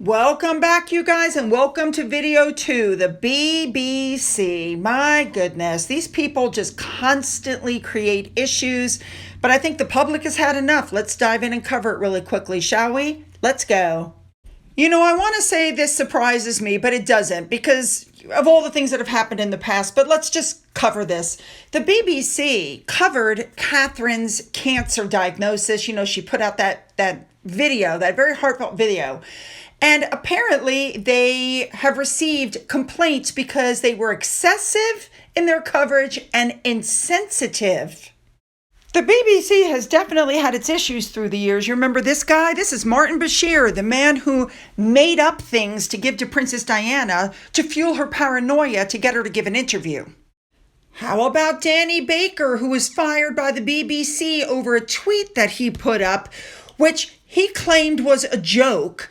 Welcome back, you guys, and welcome to video 2, the BBC. My goodness, these people just constantly create issues, but I think the public has had enough. Let's dive in and cover it really quickly, shall we? Let's go. You know, I want to say this surprises me, but it doesn't because of all the things that have happened in the past, but let's just cover this. The BBC covered Catherine's cancer diagnosis. You know, she put out that video, that very heartfelt video. And apparently they have received complaints because they were excessive in their coverage and insensitive. The BBC has definitely had its issues through the years. You remember this guy? This is Martin Bashir, the man who made up things to give to Princess Diana to fuel her paranoia to get her to give an interview. How about Danny Baker, who was fired by the BBC over a tweet that he put up, which he claimed was a joke,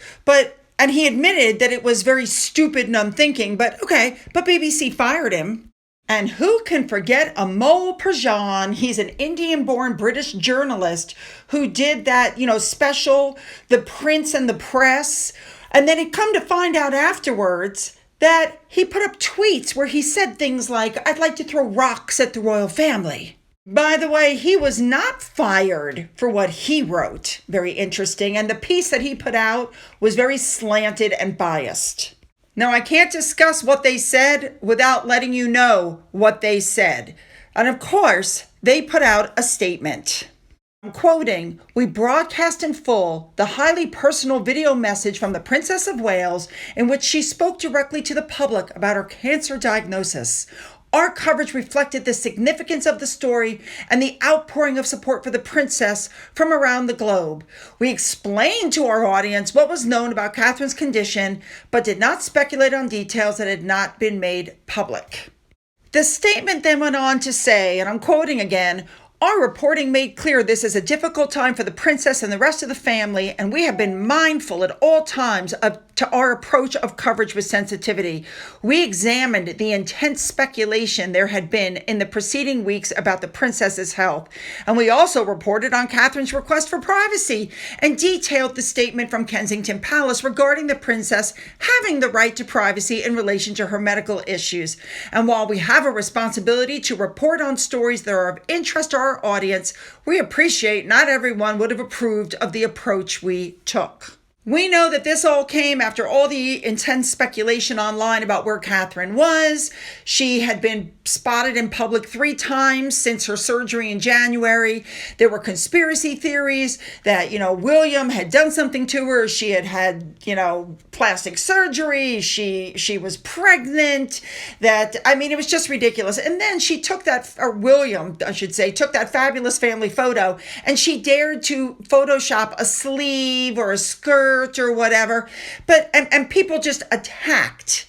and he admitted that it was very stupid and unthinking, but BBC fired him. And who can forget Amol Prajan? He's an Indian-born British journalist who did that, special, The Prince and the Press. And then he'd come to find out afterwards that he put up tweets where he said things like, "I'd like to throw rocks at the royal family." By the way, he was not fired for what he wrote. Very interesting. And the piece that he put out was very slanted and biased. Now, I can't discuss what they said without letting you know what they said. And of course, they put out a statement. I'm quoting, "We broadcast in full the highly personal video message from the Princess of Wales in which she spoke directly to the public about her cancer diagnosis. Our coverage reflected the significance of the story and the outpouring of support for the princess from around the globe. We explained to our audience what was known about Catherine's condition, but did not speculate on details that had not been made public." The statement then went on to say, and I'm quoting again, "Our reporting made clear this is a difficult time for the princess and the rest of the family, and we have been mindful at all times to our approach of coverage with sensitivity. We examined the intense speculation there had been in the preceding weeks about the princess's health, and we also reported on Catherine's request for privacy and detailed the statement from Kensington Palace regarding the princess having the right to privacy in relation to her medical issues. And while we have a responsibility to report on stories that are of interest to our audience, we appreciate not everyone would have approved of the approach we took." We know that this all came after all the intense speculation online about where Catherine was. She had been spotted in public 3 times since her surgery in January. There were conspiracy theories that, William had done something to her. She had plastic surgery. She was pregnant. It was just ridiculous. And then she took William, I should say, took that fabulous family photo and she dared to Photoshop a sleeve or a skirt or whatever, and people just attacked.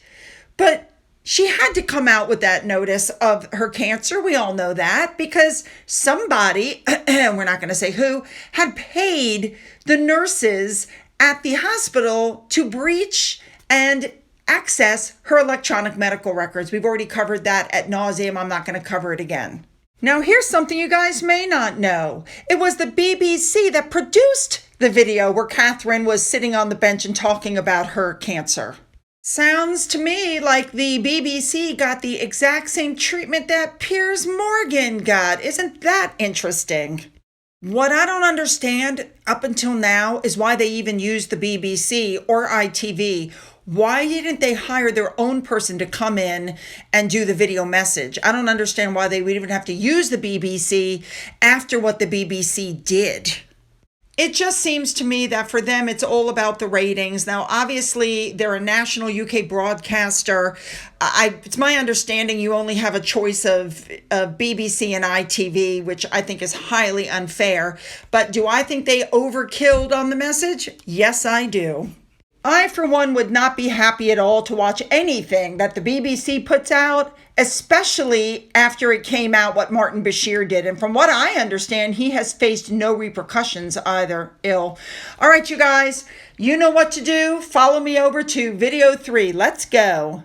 But she had to come out with that notice of her cancer. We all know that because somebody, we're not going to say who, had paid the nurses at the hospital to breach and access her electronic medical records. We've already covered that ad nauseum. I'm not going to cover it again. Now, here's something you guys may not know. It was the BBC that produced the video where Catherine was sitting on the bench and talking about her cancer. Sounds to me like the BBC got the exact same treatment that Piers Morgan got. Isn't that interesting? What I don't understand up until now is why they even used the BBC or ITV. Why didn't they hire their own person to come in and do the video message? I don't understand why they would even have to use the BBC after what the BBC did. It just seems to me that for them, it's all about the ratings. Now, obviously, they're a national UK broadcaster. It's my understanding you only have a choice of BBC and ITV, which I think is highly unfair. But do I think they overkilled on the message? Yes, I do. I, for one, would not be happy at all to watch anything that the BBC puts out, especially after it came out what Martin Bashir did. And from what I understand, he has faced no repercussions either ill. All right, you guys, you know what to do. Follow me over to video 3. Let's go.